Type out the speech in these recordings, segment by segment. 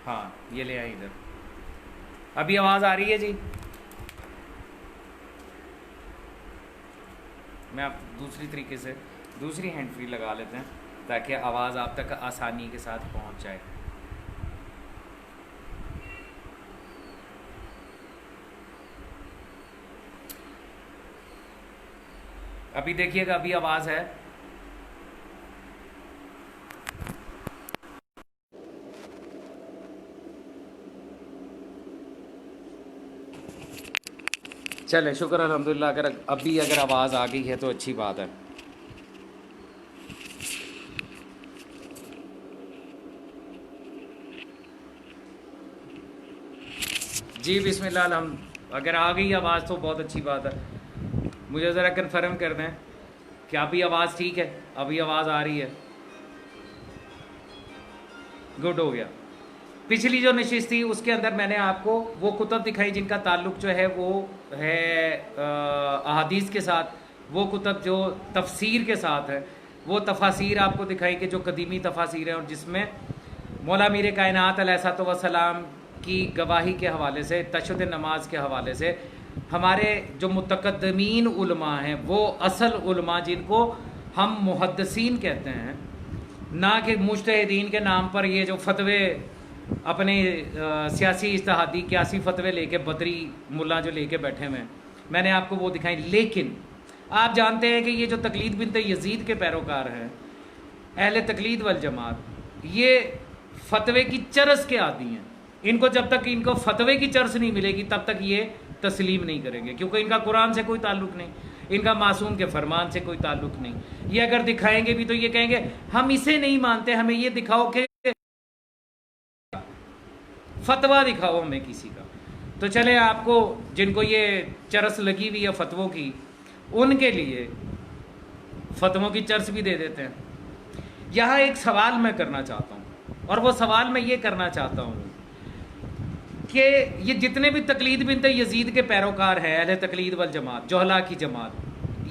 हाँ ये ले आए इधर। अभी आवाज़ आ रही है जी? मैं आप दूसरी तरीके से दूसरी हैंड फ्री लगा लेते हैं ताकि आवाज़ आप तक आसानी के साथ पहुंच जाए। अभी देखिएगा, अभी आवाज़ है? चले शुक्र अल्हम्दुलिल्लाह, अगर अभी अगर आवाज़ आ गई है तो अच्छी बात है। जी बिस्मिल्लाह, हम अगर आ गई आवाज़ तो बहुत अच्छी बात है। मुझे ज़रा कन्फर्म कर दें कि अभी आवाज़ ठीक है, अभी आवाज़ आ रही है? गुड हो गया। पिछली जो नशिस्त थी उसके अंदर मैंने आपको वो कुतब दिखाई जिनका ताल्लुक जो है वो है अहादीस के साथ, वो कुतब जो तफसीर के साथ है, वो तफासिर आपको दिखाई कि जो कदीमी तफासिर हैं और जिसमें मौला मीर कायनात अलैहिस्सलातु वस्सलाम की गवाही के हवाले से, तशद्दुद नमाज के हवाले से हमारे जो मुतकद्दमीन उलमा हैं, वो असल उलमा जिनको हम मुहद्दिसीन कहते हैं, ना कि मुज्तहिदीन के नाम पर ये जो फतवे अपने सियासी इज्तिहादी क्यासी फतवे लेके बदरी मुल्ला जो लेके बैठे हुए हैं, मैंने आपको वो दिखाई। लेकिन आप जानते हैं कि ये जो तकलीद बिनत यजीद के पैरोकार हैं, अहले तकलीद वल जमात, ये फतवे की चरस के आदी हैं। इनको जब तक इनको फतवे की चरस नहीं मिलेगी तब तक ये तस्लीम नहीं करेंगे, क्योंकि इनका कुरान से कोई ताल्लुक नहीं, इनका मासूम के फरमान से कोई ताल्लुक नहीं। ये अगर दिखाएंगे भी तो ये कहेंगे हम इसे नहीं मानते, हमें ये दिखाओ कि फतवा दिखाओ हमें किसी का। तो चले आपको जिनको ये चरस लगी हुई है फतवों की, उनके लिए फतवों की चरस भी दे देते हैं। यहाँ एक सवाल मैं करना चाहता हूँ, और वो सवाल मैं ये करना चाहता हूँ कि ये जितने भी तकलीद बिनत यजीद के पैरोकार हैं, अहले तकलीद वल जमात, जोहला की जमात,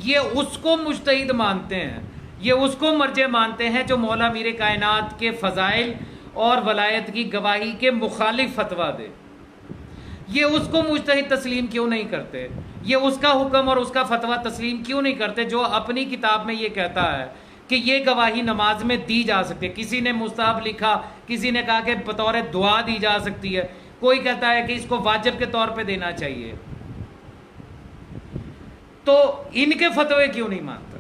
ये उसको मुज्तहिद मानते हैं, ये उसको मर्जे मानते हैं जो मौला मीर कायनात के फ़ज़ाइल और वलायत की गवाही के मुखालिफ फतवा दे। ये उसको मुज्तहिद तस्लीम क्यों नहीं करते? ये उसका हुक्म और उसका फतवा तस्लीम क्यों नहीं करते जो अपनी किताब में ये कहता है कि ये गवाही नमाज में दी जा सकती है? किसी ने मुस्ताहब लिखा, किसी ने कहा कि बतौर दुआ दी जा सकती है, कोई कहता है कि इसको वाजिब के तौर पे देना चाहिए। तो इनके फतवे क्यों नहीं मानता?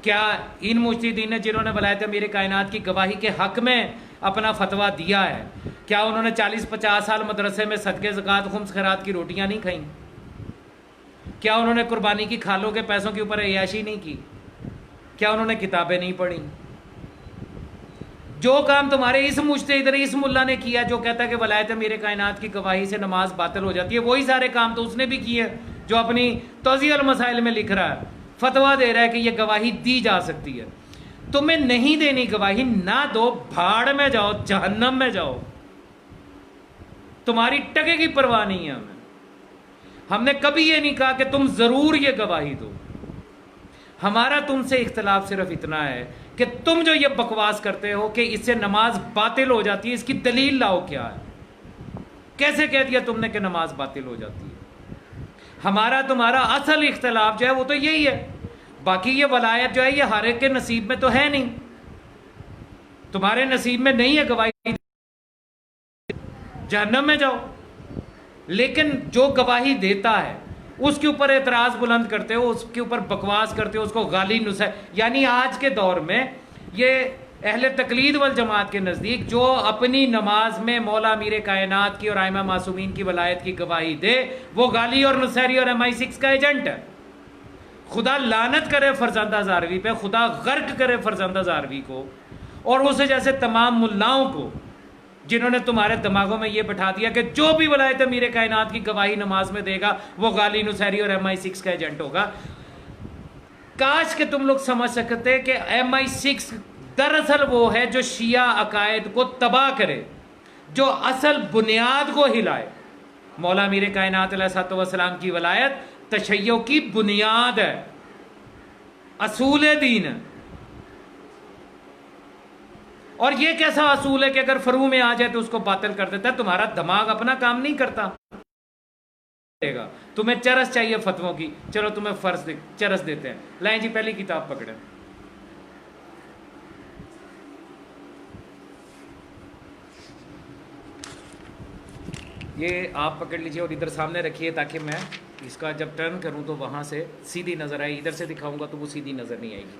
क्या इन मुज्तहिदीन ने जिन्होंने वलायत मीर कायनात की गवाही के हक में अपना फतवा दिया है, क्या उन्होंने 40-50 साल मदरसे में सदके ज़कात खुम्स खैरात की रोटियां नहीं खाई? क्या उन्होंने कुर्बानी की खालों के पैसों के ऊपर अय्याशी नहीं की? क्या उन्होंने किताबें नहीं पढ़ी? जो काम तुम्हारे इस मुज्तहिद ने, इस मुल्ला ने किया जो कहता है कि वलायत मीर कायनात की गवाही से नमाज बातिल हो जाती है, वही सारे काम तो उसने भी किए जो अपनी तौज़ीअल मसाइल में लिख रहा है, फतवा दे रहा है कि यह गवाही दी जा सकती है। तुम्हें नहीं देनी गवाही, ना दो, भाड़ में जाओ, जहन्नम में जाओ, तुम्हारी टके की परवाह नहीं है हमें। हमने कभी ये नहीं कहा कि तुम जरूर ये गवाही दो। हमारा तुमसे इख्तलाफ सिर्फ इतना है कि तुम जो ये बकवास करते हो कि इससे नमाज बातिल हो जाती है, इसकी दलील लाओ क्या है? कैसे कह दिया तुमने कि नमाज बातिल हो जाती है? हमारा तुम्हारा असल इख्तलाफ जो है वो तो यही है। बाकी ये वलायत जो है ये हर एक के नसीब में तो है नहीं, तुम्हारे नसीब में नहीं है गवाही, जहन्नम में जाओ। लेकिन जो गवाही देता है उसके ऊपर एतराज बुलंद करते हो, उसके ऊपर बकवास करते हो, उसको गाली नुसा। यानी आज के दौर में ये अहले तकलीद वल जमात के नज़दीक जो अपनी नमाज में मौला मीर कायनात की और आइमा मासूमीन की वलायत की गवाही दे, वो गाली और नुसैरी और MI6 का एजेंट है। खुदा लानत करे फरजंदा ज़ारवी पे, खुदा गर्क करे फरजंदा ज़ारवी को और उसे जैसे तमाम मुल्लाओं को जिन्होंने तुम्हारे दिमागों में ये बैठा दिया कि जो भी वलायत मीर कायनात की गवाही नमाज में देगा वो गाली नुसैरी और MI6 का एजेंट होगा। काश कि तुम लोग समझ सकते कि MI6 दरअसल वो है जो शिया अकायद को तबाह करे, जो असल बुनियाद को हिलाए। मौला मीर कायनात अलैहिस्सलातु वस्सलाम की वलायत तशय्यो की बुनियाद है, असूल दीन है। और ये कैसा असूल है कि अगर फरू में आ जाए तो उसको बातिल कर देता है? तुम्हारा दिमाग अपना काम नहीं करता। तुम्हें चरस चाहिए फतवों की, चलो तुम्हें फर्ज चरस देते हैं। लाएं जी पहली किताब पकड़े, ये आप पकड़ लीजिए और इधर सामने रखिए ताकि मैं इसका जब टर्न करूं तो वहां से सीधी नजर आए। इधर से दिखाऊंगा तो वो सीधी नजर नहीं आएगी।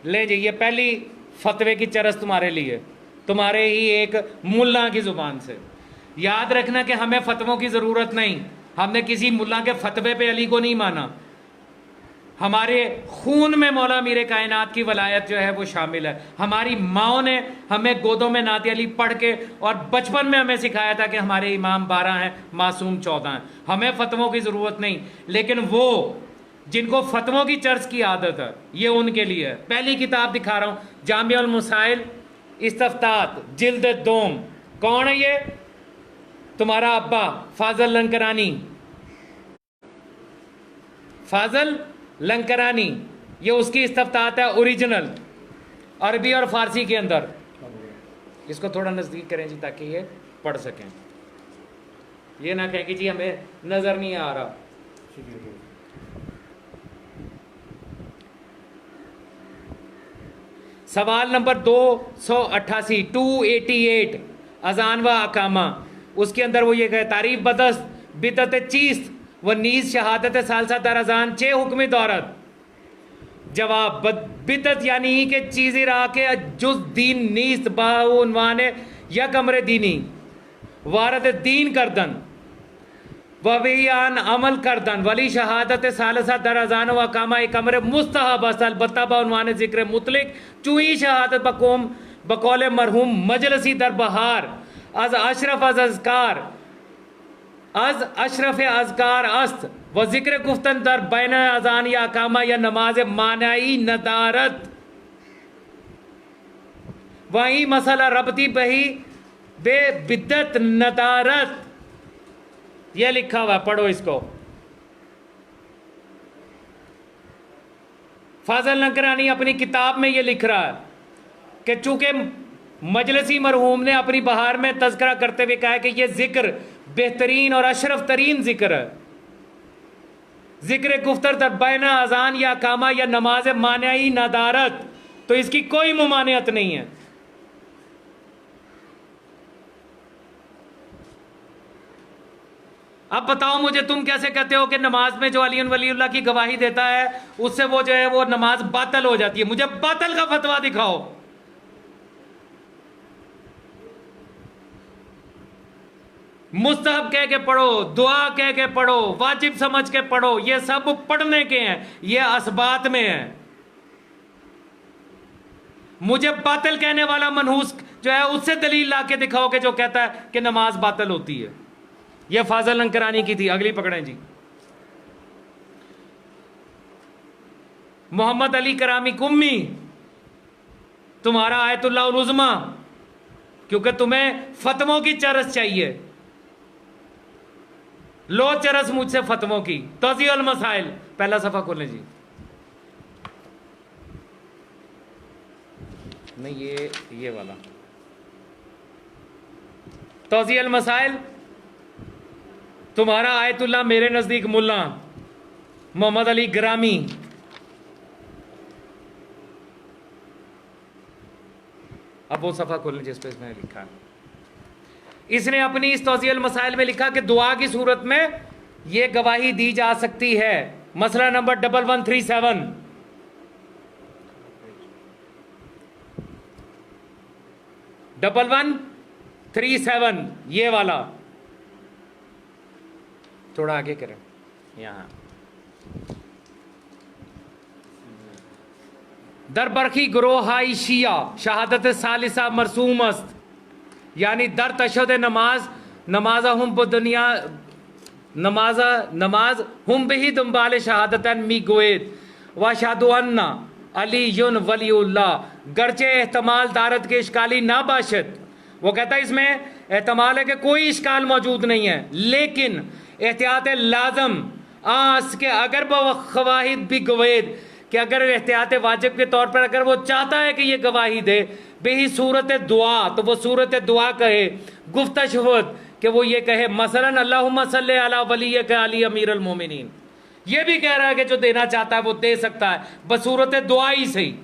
ले जी, ये पहली फतवे की चरस तुम्हारे लिए, तुम्हारे ही एक मुल्ला की जुबान से। याद रखना कि हमें फतवों की जरूरत नहीं, हमने किसी मुल्ला के फतवे पे अली को नहीं माना। हमारे खून में मौला मीरे कायनात की वलायत जो है वो शामिल है। हमारी माओ ने हमें गोदों में नाते अली पढ़ के और बचपन में हमें सिखाया था कि हमारे इमाम 12 हैं, मासूम 14 हैं। हमें फतवों की ज़रूरत नहीं, लेकिन वो जिनको फतवों की चर्च की आदत है ये उनके लिए है। पहली किताब दिखा रहा हूँ, जामिउल मसाइल इस्तफ्तात जिल्द दोम। कौन है ये? तुम्हारा अब्बा फाजल लंकरानी, फाजल लंकरानी, ये उसकी इस्तफ्तात है ओरिजिनल अरबी और फारसी के अंदर। इसको थोड़ा नज़दीक करें जी ताकि ये पढ़ सकें, ये ना कहें कि जी हमें नज़र नहीं आ रहा। सवाल नंबर 288 288 अजान व अकामा, उसके अंदर वो ये कहे तारीफ बदस बिदत चीज व नीज शहादत सालसा दर अजान चे हुक्म दौरत। जवाब बिदत यानी कि चीज़ रहा के जुज दीन नीस्त बाउनवान या कमरे दीनी वारद दीन करदन वबियान अमल करदन वली शहादत सालसा दर अजान व अकामा एक कमरे मुस्तहब असल बता बाउनवान जिक्र मुतलिक चुई शहादत बकोम बकौल मरहूम मजलसी दर बहार अज अशरफ अज अजकार अज अशरफ अजकार अस्त व जिक्र गुफ्तन दर बैन अजान या अकामा या नमाज मानाई नदारत। वही मसला रबती बही बे बिद्दत नदारत, यह लिखा हुआ, पढ़ो इसको। फाजल लंकरानी अपनी किताब में यह लिख रहा है कि चूंकि मजलसी मरहूम ने अपनी बहार में तज़किरा करते हुए कहा कि यह जिक्र बेहतरीन और अशरफ तरीन जिक्र है, जिक्र गुफ्तर दर बैना अजान या कामा या नमाज मानाई नदारत, तो इसकी कोई मुमानियत नहीं है। अब बताओ मुझे, तुम कैसे कहते हो कि नमाज में जो अली वलीउल्लाह की गवाही देता है उससे वो जो है वो नमाज बातल हो जाती है? मुझे बातल का फतवा दिखाओ। मुस्तहब कह के पढ़ो, दुआ कह के पढ़ो, वाजिब समझ के पढ़ो, ये सब पढ़ने के हैं, ये असबात में है। मुझे बातिल कहने वाला मनहूस जो है उससे दलील ला के दिखाओ कि जो कहता है कि नमाज बातिल होती है। यह फाजल लंकरानी की थी। अगली पकड़ें जी, मोहम्मद अली करामी कुम्मी, तुम्हारा आयतुल्लाह उल उज़्मा, क्योंकि तुम्हें फतवों की चरस चाहिए। लो चरस मुझसे फतवों की। तौज़ीउल मसाइल पहला सफा खोलें जी। नहीं, ये वाला तौज़ीउल मसाइल, तुम्हारा आयतुल्लाह मेरे नजदीक मुल्ला मोहम्मद अली ग्रामी। अब वो सफा खोलें जिस पे इसमें लिखा है। इसने अपनी इस तौज़ीउल मसाइल में लिखा कि दुआ की सूरत में यह गवाही दी जा सकती है। मसला नंबर 1137, ये वाला, थोड़ा आगे करें यहां। दरबरखी ग्रोहाई शिया शहादत सालिसा मरसूम अस्त, यानी दर तशद नमाज हम दुनिया नमाज हम बही दुम्बाल शहादतन मी गोएद व शादुअन्ना अली युन वलीउल्लाह गर्चे एहतमाल दारत के इश्काली ना बाशत। वो कहता है इसमें एहतमाल है कि कोई इश्काल मौजूद नहीं है, लेकिन एहतियात लाजम आस के अगर बवाहिद भी गवेद कि अगर एहतियात वाजिब के तौर पर अगर वो चाहता है कि ये गवाही दे बेही सूरत दुआ, तो वो सूरत दुआ कहे, गुफ्ता शफत कि वो ये कहे मसलन अल्लाहुम्मा सल्ली अला वलिय्यिक अली अमीरुल मोमिनीन। ये भी कह रहा है कि जो देना चाहता है वो दे सकता है, बसूरत दुआ ही सही।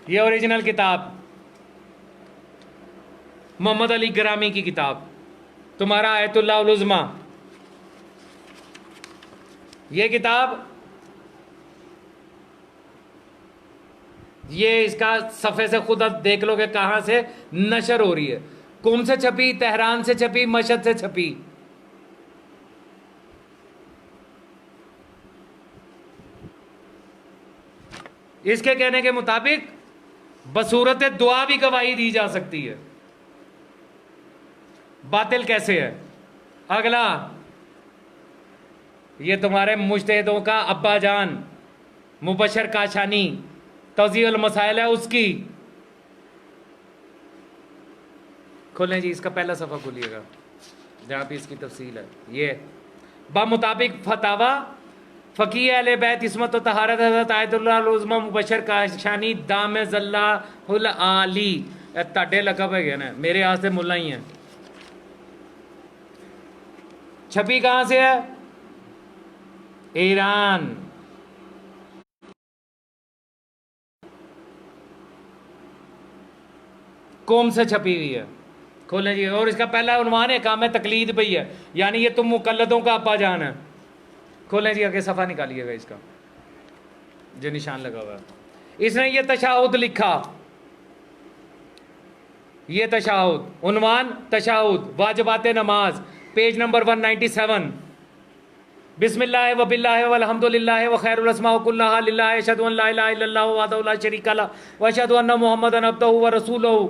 ये ओरिजिनल किताब मोहम्मद अली ग्रामी की किताब, तुम्हारा आयतुल्लाह उल उज़्मा। ये किताब, ये इसका सफ़े से खुद आप देख लो कि कहाँ से नशर हो रही है। कुम से छपी, तेहरान से छपी, मशहद से छपी। इसके कहने के मुताबिक बसूरत दुआ भी गवाही दी जा सकती है। बातिल कैसे है? अगला, ये तुम्हारे मुज्तहिदों का अब्बा जान मुबशर काशानी तौज़ीउल मसाइल है उसकी। खोलें जी, इसका पहला सफ़ा खोलिएगा जहाँ पे इसकी तफसील है। ये बामुताबिक फतावा फ़की अहले बैत इस्मत व तहारत हज़रत आयतुल्लाह उल उज़्मा मुबशर काशानी दाम ज़ल्लाहुल आली। ताडे लकब है ना, मेरे यहाँ से मुल्ला ही हैं। छपी कहाँ से है? ईरान। कोम से छपी हुई है। खोलें जी, और इसका पहला उन्वान है काम तकलीद पे ही है, यानी ये तुम मुकल्लदों का अब्बा जान है। खोलें जी, आगे सफ़ा निकालिएगा इसका जो निशान लगा हुआ है। इसने ये तशाहुद लिखा, ये तशाहुद, उन्वान तशाहुद वाजिबात नमाज, पेज नंबर 197। बिस्मिल्लाह व बिल्लाह व अल्हम्दुलिल्लाह व खैरुल अस्माउ कुल्लहा लिल्लाह अशहदु अन ला इलाहा इल्लल्लाह वहदहु ला शरीका लह व अशहदु अन्न मुहम्मदन अब्दुहु व रसूलुहु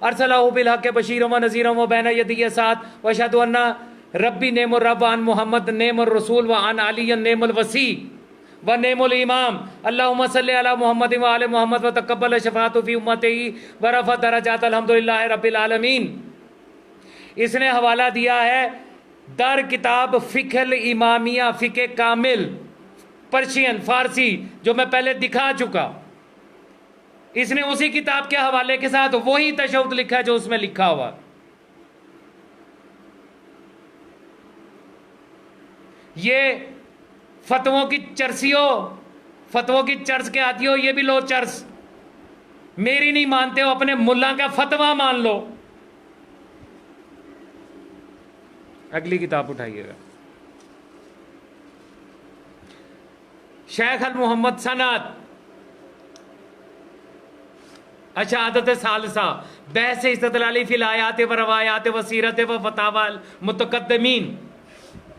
अरसलहु बिल हक़्क़ि बशीरन व नज़ीरन व बैन यदिय सात व अशहदु अन्न रब्बी नेमुर रब्ब अन मुहम्मद नेमुर रसूल व अन अलियन नेमुल वसी व नेमुल इमाम। अल्लाहुम्मा सल्लि अला मुहम्मद व आले मुहम्मद व तक़ब्बल शफ़ाअतहु फ़ी उम्मतिही व रफ़अ दरजात अल्हम्दुलिल्लाहि रब्बिल आलमीन। इसने हवाला दिया है दर किताब फ़िक़्हुल इमामिया, फ़िक़्ह कामिल, पर्शियन फ़ारसी, जो मैं पहले दिखा चुका। इसने उसी किताब के हवाले के साथ वही तशहुद लिखा है जो उसमें लिखा हुआ। ये फतवों की चर्सियों, फतवों की चर्च के आती हो, ये भी लो चर्च। मेरी नहीं मानते हो, अपने मुल्ला का फतवा मान लो। अगली किताब उठाइएगा, शेख अल मोहम्मद सनद अशादत सालसा बहस इस्तदलाली फिल आयात व रवायात व सीरत व फतावा मुतकद्दमीन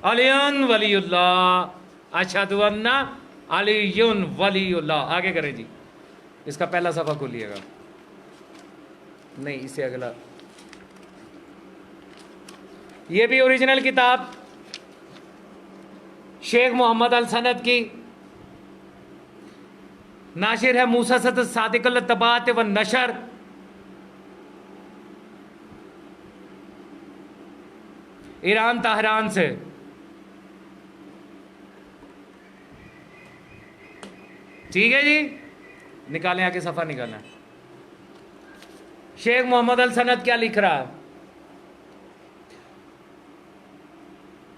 अलियुन वलीउल्लाह अशहदु अन्ना अलियुन वलीउल्लाह। आगे करें जी, इसका पहला सफ़ा खोलिएगा, नहीं इससे अगला। ये भी ओरिजिनल किताब शेख मोहम्मद अल सनद की, नाशिर है मूसा सद सादिकुल तबात व नशर। ईरान तहरान से। ठीक है जी, निकालें, आगे सफ़ा निकालें। शेख मोहम्मद अल सनद क्या लिख रहा है?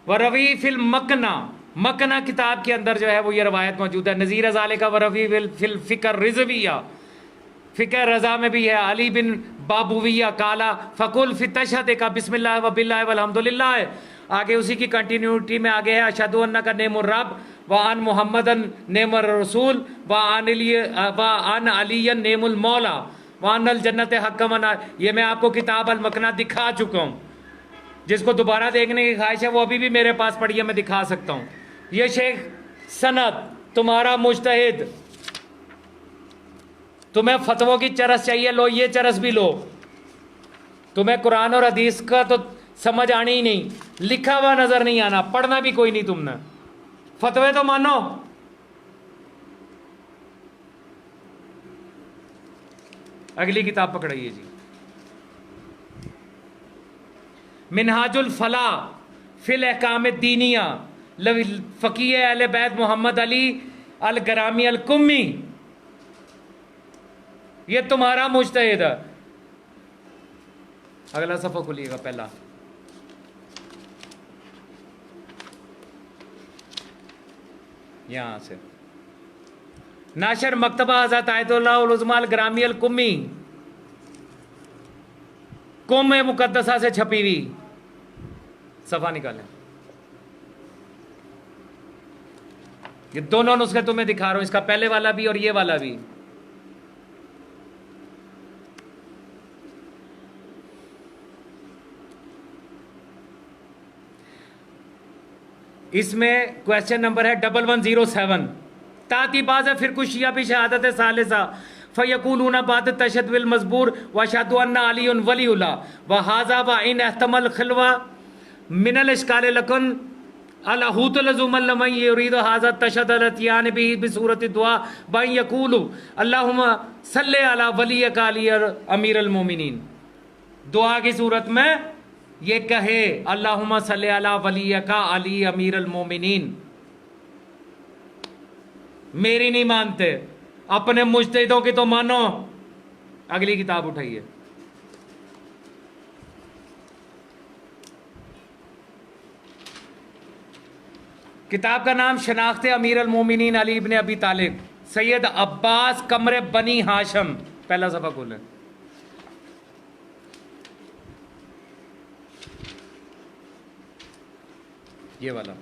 वरवी फिल मकना, मकना किताब के अंदर जो है वो ये रवायत मौजूद है। नज़ीर ज़ालिका का वरवी फिल फ़िक्र रिज़विया, फ़िक्र रज़ा में भी है। अली बिन बाबुविया काला फ़कुल फ़ि तशहद का बिस्मिल्लाह व बिल्लाह व अल्हम्दुलिल्लाह। आगे उसी की कंटिन्यूटी में आगे है अशहदु अन्ना का नेमुर रब व अन मुहम्मदन नेमुर रसूल व अन अलियन नेमुल मौला व अनल जन्नत हक्कमन। ये मैं आपको किताब अल मकना दिखा चुका हूँ, जिसको दोबारा देखने की ख्वाहिश है वो अभी भी मेरे पास पड़ी है, मैं दिखा सकता हूँ। ये शेख सनद तुम्हारा मुज्तहिद, तुम्हें फतवों की चरस चाहिए, लो ये चरस भी लो। तुम्हें कुरान और हदीस का तो समझ आनी ही नहीं, लिखा हुआ नजर नहीं आना, पढ़ना भी कोई नहीं तुमने, फतवे तो मानो। अगली किताब पकड़ाइए जी, मिनहाजुल फला फिल अहकाम दीनिया फ़कीह अहले बैत मोहम्मद अली अल गरामी अल कुम्मी, ये तुम्हारा मुज्तहिद है। अगला सफ़ा खुलिएगा पहला। यहां से नाशर मकतबा हज़रत आयतुल्लाह उल उज़्मा अल गरामी अल कुम्मी, कुम मुकद्दसा से छपी हुई। सफ़ा निकालें। ये दोनों नुस्खे तुम्हें दिखा रहा हूं, इसका पहले वाला भी और ये वाला भी। इसमें क्वेश्चन नंबर है 1107। ताती बाज है फिर कुछ शिया भी शहादत सालिसा फ़यकूलूना बाद तशद बिल मजबूर व शादु अन्ना अली वलीउल्ला व हाजा व इन एहतमल खिलवा मिनल इश्काल लकुन अलहूत लजुमल लमन युरीद हाजा तशद अलतियान भी बिसूरत दुआ बन यकूलु अल्लाहुम्मा सल्ले अला वलियक अली अमीर अल मोमिनीन। दुआ की सूरत में ये कहे अल्लाहुम्मा सल्ले अला वलियका अली अमीर अल मोमिनीन। मेरी नहीं मानते, अपने मुज्तहिदों की तो मानो। अगली किताब उठाइए। किताब का नाम शनाख्त अमीर अल मोमिनीन अली इब्ने अबी तालिब सैयद अब्बास कमरे बनी हाशम। पहला सफ़ा खोलें। ये वाला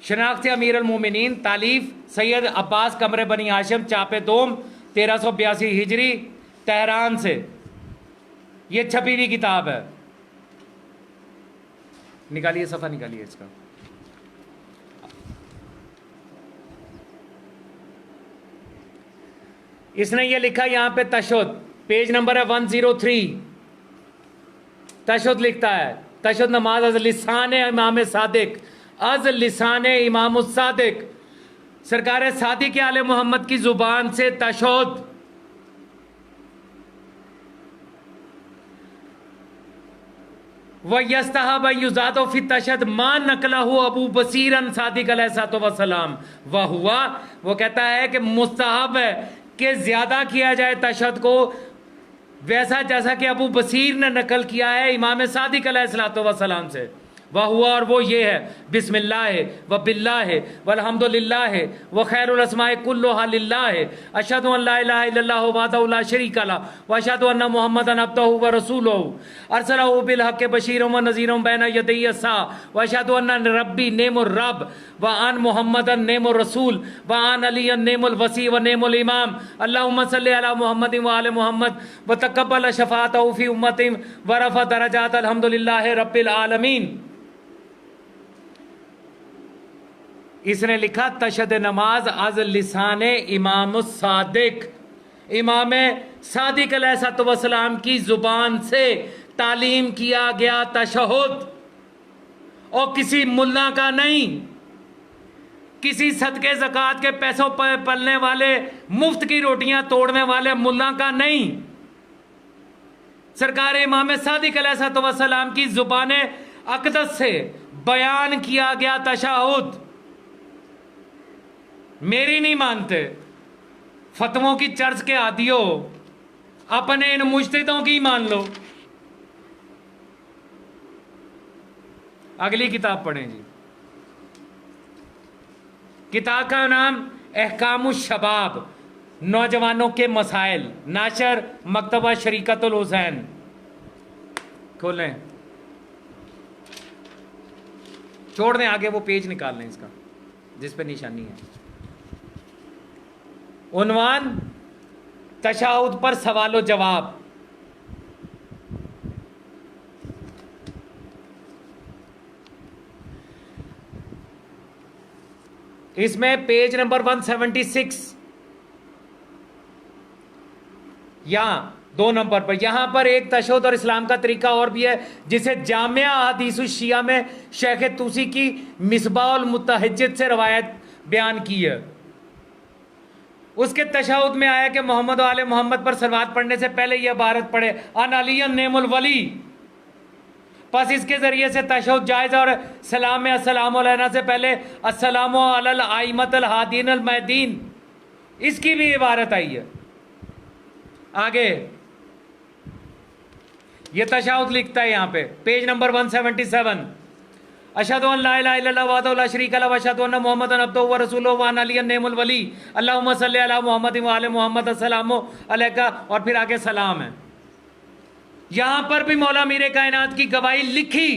शनाख्त अमीर अल मोमिनीन तालीफ सैयद अब्बास कमरे बनी हाशिम, चापे दोम 1382 हिजरी, तेहरान से। ये छपी हुई किताब है। निकालिए सफ़ा, निकालिए इसका। इसने ये लिखा यहां पे तशहुद, पेज नंबर है 103। तशहुद लिखता है, तशहुद नमाज अज लिसान इमाम सादिक, अज लिसान इमाम सादिक, सरकार सादिक आले मोहम्मद की जुबान से तशहुद। व यस्तहब युजादो फी तशद मा नकलहु अबू बसीरन सादिक अलैहिस्सलाम व हुआ, वो कहता है कि मुस्तहब है कि ज्यादा किया जाए तशद को, वैसा जैसा कि अबू बसीर ने नकल किया है इमाम सादिक अलैहिस्सलाम से। वह हुआ, और वो ये है, बिस्मिल्लाह व बिल्लाह वल्हम्दुलिल्लाह व खैरुल अस्माए कुल्लुहा लिल्लाह अशहदु अन ला इलाहा इल्लल्लाह वहदहु ला शरीका लह व अशहदु अन्ना मुहम्मदन अब्दुहु व रसूलुहु अरसलहु बिल हक़्क़ि बशीरन व नज़ीरन बैन यदै अस्सा व अशहदु अन्ना रब्बी नेमुर रब व अन मुहम्मदन नेमुर रसूल व अन अलियन नेमुल वसी व नेमुल इमाम। अल्लाहुम्मा सल्लि अला मुहम्मदिन व आले मुहम्मद व तक़ब्बल शफ़ाअतहु फ़ी उम्मतिहि व रफ़अ दरजात अल्हम्दुलिल्लाहि रब्बिल आलमीन। इसने लिखा तशद नमाज अज लिसान इमाम सादिक, इमाम सादिक अलैहिस्सलाम की जुबान से तालीम किया गया तशहुद, और किसी मुल्ला का नहीं, किसी सदके ज़कात के पैसों पर पलने वाले, मुफ्त की रोटियां तोड़ने वाले मुल्ला का नहीं, सरकार इमाम सादिक अलैहिस्सलाम की जुबान अक़दस से बयान किया गया तशहुद। मेरी नहीं मानते, फतवों की चर्च के आदी हो, अपने इन मुज्तहिदों की मान लो। अगली किताब पढ़ें जी। किताब का नाम अहकामुश शबाब, नौजवानों के मसाइल, नाशर मकतबा शरीकतुल हुसैन। खोलें, छोड़ दें आगे वो पेज निकाल लें इसका जिस पे निशानी है। उन्वान तशाहुद पर सवाल जवाब। इसमें पेज नंबर 176, यहां 2 नंबर पर, यहां पर एक तशहुद और इस्लाम का तरीका और भी है, जिसे जामिया हदीसुश शिया में शेख तूसी की मिसबाहुल मुतहज्जिद से रवायत बयान की है। उसके तशहुद में आया कि मोहम्मद आले मोहम्मद पर सलवात पढ़ने से पहले यह इबारत पढ़े, अन अलियन नेमुल वली, बस इसके ज़रिए से तशहुद जायज़। और सलाम में अस्सलामु अलैना से पहले अस्सलामु अलल आइमतल हादीन अल महदीन, इसकी भी इबारत आई है। आगे ये तशहुद लिखता है यहाँ पे पेज नंबर 177, अशहदु अन ला इलाहा इल्लल्लाह वहदहु ला शरीका लहु व अशहदु अन्न मुहम्मदन अब्दुहु व रसूलुहु व अन्ना अलिय्यन नेमुल वली अल्लाहुम्मा सल्लि अला मुहम्मद व आले मुहम्मद अस्सलामु अलैका, और फिर आगे सलाम है। यहां पर भी मौला मीरे कायनात की गवाही लिखी।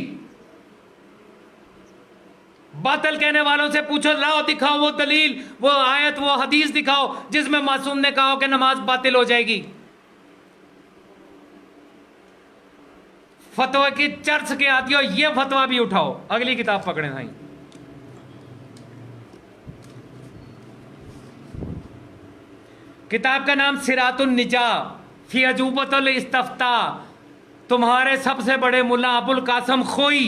बातिल कहने वालों से पूछो, लाओ दिखाओ वो दलील, वो आयत, वो हदीस दिखाओ जिसमें मासूम ने कहा कि नमाज बातिल हो जाएगी। फतवा की चर्च के आती हो, ये फतवा भी उठाओ। अगली किताब पकड़े भाई, किताब का नाम सिरातुन निजा फी अजूबतुल इस्तफ्ता, तुम्हारे सबसे बड़े मुल्ला अबुल कासम खोई।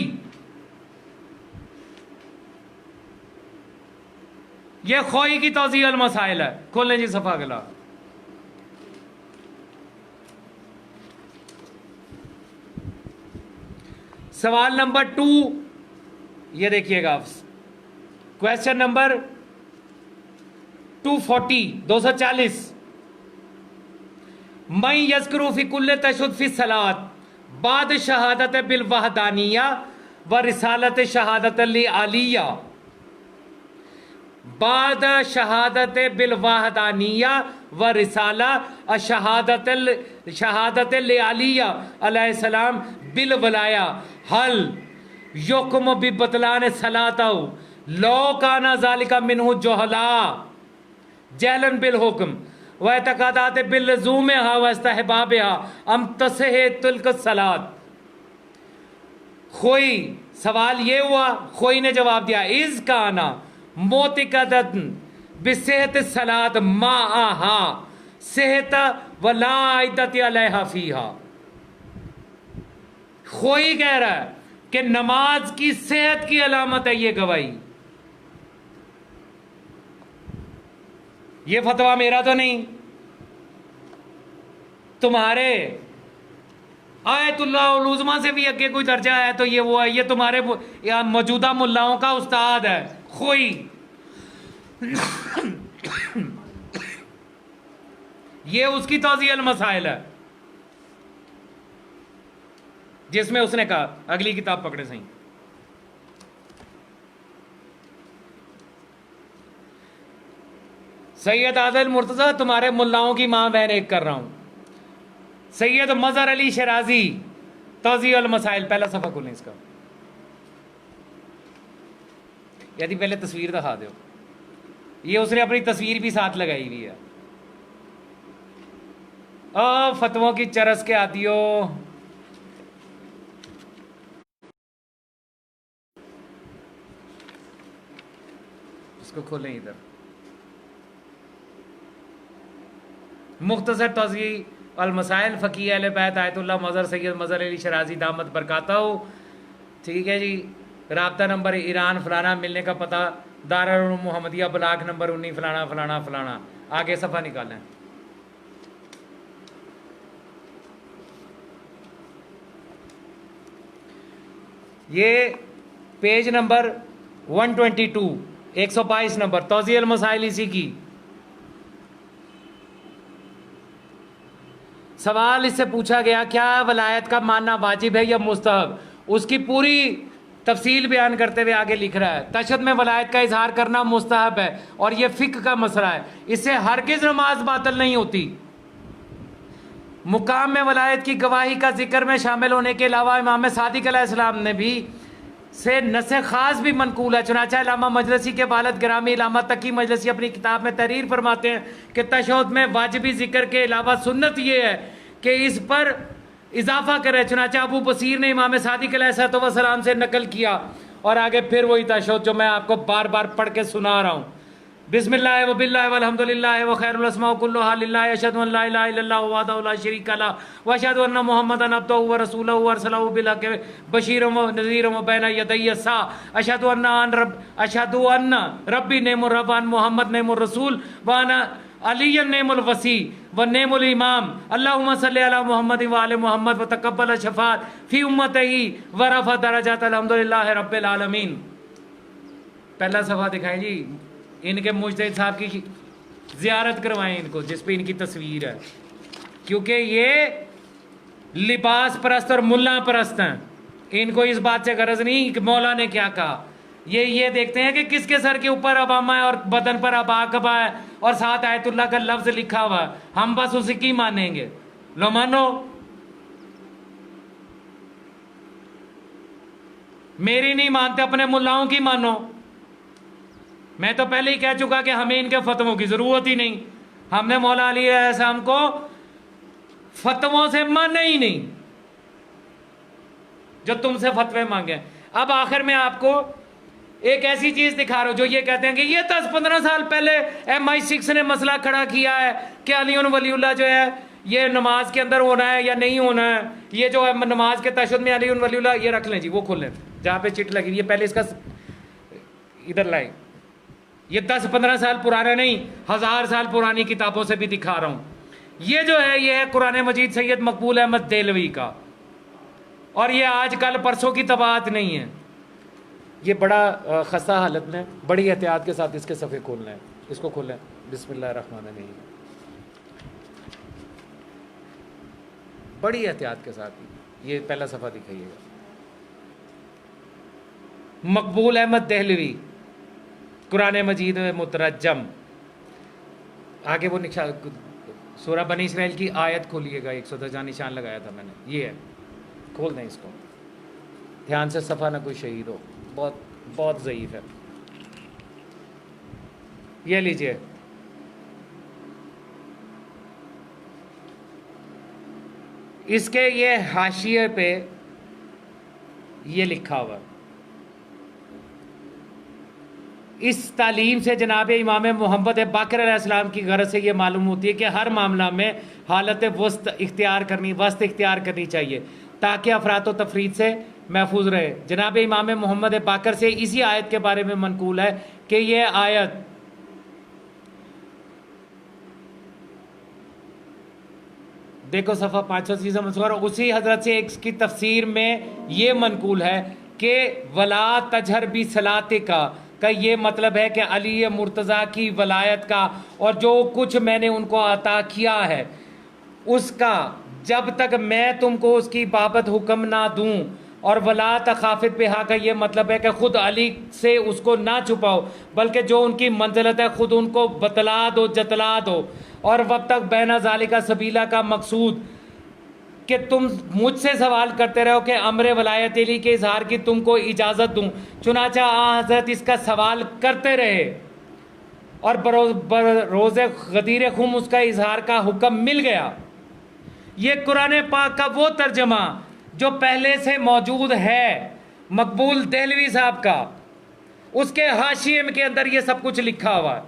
ये खोई की तौज़ीह अल मसाइल है। खोलें जी सफा अगला। सवाल नंबर 2, ये देखिएगा आप, क्वेश्चन नंबर 240 मई यज़कुरु फी कुल्ले तशहुद फी सलात बाद शहादत बिल वहदानिया व रिसालत शहादत li आलिया, बाद शहादत बिल वहदानिया व रिसाला शहादत li आलिया अलैहिस्सलाम बिल वलाया हल युक्म बि बतलान सलातहु लो काना ज़ालिका मिन्हु जोहला जहलन बिल हुक्म व तकादात बिल लज़ूमिहा व इस्तहबाबिहा अम तसहे तुल्क सलात। खोई, सवाल ये हुआ, खोई ने जवाब दिया, इज काना मोतिकदन बिसेहत सलात माहा सेहत वला इद्दत अलैहा फीहा। खोई कह रहा है कि नमाज की सेहत की अलामत है ये गवाही। ये फतवा मेरा तो नहीं, तुम्हारे आयतुल्लाह उल उज़मा से भी आगे कोई दर्जा है तो ये वो है, ये तुम्हारे मौजूदा मुल्लाओं का उस्ताद है खोई। ये उसकी तौज़ीह अल मसाइल है जिसमें उसने कहा। अगली किताब पकड़े सही, सैयद आदिल मुर्तज़ा, तुम्हारे मुल्लाओं की मां बहन एक कर रहा हूं, सैयद मज़हर अली शराजी, तौज़ीह अल मसाइल, पहला सफ़ा खोलें इसका। यदि पहले तस्वीर दिखा दो, ये उसने अपनी तस्वीर भी साथ लगाई हुई है। फतवों की चरस के आदियो, इसको खोलें इधर। मुख्तसर तौज़ीह अल मसाइल फ़क़ीह अहले बैत आयतुल्लाह मज़हर सैयद मज़हर अली शराजी दामत बरकातहू। ठीक है जी, राब्ता नंबर ईरान फलाना, मिलने का पता दारुल उलूम मुहम्मदिया ब्लॉक नंबर 19 फलाना फलाना फलाना। आगे सफ़ा निकालें। ये पेज नंबर 122 122 नंबर, तौज़ीह अल मसाइल इसी की। सवाल इससे पूछा गया, क्या वलायत का मानना वाजिब है या मुस्तहब? उसकी पूरी तफसील बयान करते हुए आगे लिख रहा है, तशद्दुद में वलायत का इजहार करना मुस्तहब है और यह फ़िक्र का मसला है, इससे हरगिज़ नमाज बातिल नहीं होती। मुकाम में वलायत की गवाही का जिक्र में शामिल होने के अलावा इमाम सादिक अलैहिस्सलाम ने भी से नसे ख़ास भी मनकूल है। चुनांचे इलामा मजलसी के वालिद गिरामी इलामा तकी मजलसी अपनी किताब में तहरीर फरमाते हैं कि तशहुद में वाजिबी जिक्र के अलावा सुन्नत ये है कि इस पर इजाफा करे। चुनांचे अबू बसीर ने इमाम सादिक अलैहिस्सलाम से नकल किया और आगे फिर वही तशहुद जो मैं आपको बार बार पढ़ के सुना रहा हूँ। बिस्मिल्लाह व बिल्लाह वल्हम्दुलिल्लाह व खैरुल अस्माउ कुल्लुहा लिल्लाह अशहदु अन ला इलाहा इल्लल्लाह वहदहु ला शरीका लहु व अशहदु अन्न मुहम्मदन अब्दुहु व रसूलुहु व अरसलहु बिल हक़्क़ि बशीरन व नज़ीरन व बैन यदै अस्सा अशहदु अन्न रब्बी नेमुर रब्बान मुहम्मद नेमुर रसूल व अना अली नेमुल वसी व नेमुल इमाम अल्लाहुम्मा सल्ली अला मुहम्मद व आले मुहम्मद व तकब्बल शफात फी उम्मतिही व रफ़ा दरजात अल्हम्दुलिल्लाहि रब्बिल आलमीन। पहला सफ़ा दिखाएं जी, इनके मुजतहिद साहब की ज़ियारत करवाएं इनको, जिस पे इनकी तस्वीर है, क्योंकि ये लिबास परस्त और मुल्ला परस्त हैं। इनको इस बात से गरज नहीं कि मौला ने क्या कहा, ये देखते हैं कि किसके सर के ऊपर अबामा है और बदन पर अबाकबा है और साथ आयतुल्लाह का लफ्ज लिखा हुआ है, हम बस उसी की मानेंगे। लो मानो, मेरी नहीं मानते, अपने मुल्लाओं की मानो। मैं तो पहले ही कह चुका कि हमें इनके फतवों की जरूरत ही नहीं, हमने मौला अली अलैहिस्सलाम को फतवों से माने ही नहीं जो तुमसे फतवे मांगे। अब आखिर में आपको एक ऐसी चीज दिखा रहा हूं जो ये कहते हैं कि ये 10-15 साल पहले MI6 ने मसला खड़ा किया है कि अली वलीउल्लाह जो है ये नमाज के अंदर होना है या नहीं होना है, ये जो है नमाज के तशद्दुद में अली वलीउल्लाह, ये रख लें जी, वो खोल लें जहां पे चिट लगी, ये पहले इसका इधर लाए। ये 10-15 साल पुराना नहीं, 1000 साल पुरानी किताबों से भी दिखा रहा हूं। ये जो है, ये है कुरान मजीद सैयद मकबूल अहमद देहलवी का, और ये आज कल परसों की तबात नहीं है। ये बड़ा खस्ता हालत में, बड़ी एहतियात के साथ इसके सफ़े खोलना है। इसको खोलें, बिस्मिल्लाहिर्रहमानिर्रहीम, बड़ी एहतियात के साथ। ये पहला सफ़ा दिखाइएगा, मकबूल अहमद देहलवी, कुरान मजीद में मुतरजम। आगे वो सूरह बनी इसराइल की आयत खोलिएगा, 110 जहाँ निशान लगाया था मैंने, ये है, खोल दें इसको ध्यान से, सफ़ा ना कोई शहीद हो, बहुत बहुत ज़ईफ़ है। ये लीजिए, इसके ये हाशिए पे ये लिखा हुआ, इस तालीम से जनाब इमाम मोहम्मद बाकर अलैहिस्सलाम की गरज से ये मालूम होती है कि हर मामला में हालत वस्त इख्तियार करनी चाहिए ताकि अफरात व तफरीद से महफूज रहे। जनाब इमाम मोहम्मद बाकर से इसी आयत के बारे में मनकूल है कि ये आयत देखो सफ़ा 500 उसी हजरत से एक की तफसीर में ये मनकूल है कि वला तजहर भी सलाते का ये मतलब है कि अली मुर्तज़ा की वलायत का और जो कुछ मैंने उनको अता किया है उसका, जब तक मैं तुमको उसकी बाबत हुक्म ना दूं, और वला तखाफित बिहा का ये मतलब है कि खुद अली से उसको ना छुपाओ, बल्कि जो उनकी मंजिलत है खुद उनको बतला दो, जतला दो। और वब तक बैना ज़ालिका सबीला का मकसूद कि तुम मुझसे सवाल करते रहो कि अमर वलायत अली के इजहार की तुमको इजाज़त दूं। चुनाचा हज़रत इसका सवाल करते रहे और रोज़ गदीर खुम उसका इजहार का हुक्म मिल गया। ये कुरान पाक का वो तर्जमा जो पहले से मौजूद है मकबूल देहलवी साहब का, उसके हाशिए के अंदर ये सब कुछ लिखा हुआ है।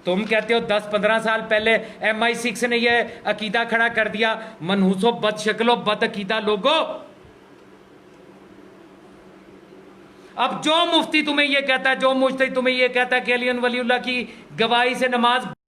तुम कहते हो 10-15 साल पहले MI6 ने ये अकीदा खड़ा कर दिया। मनहूसो, बद शक्लो, बद अकीदा लोगो, अब जो मुफ्ती तुम्हें ये कहता है, जो मुफ्ती तुम्हें ये कहता है कि अली वलीउल्लाह की गवाही से नमाज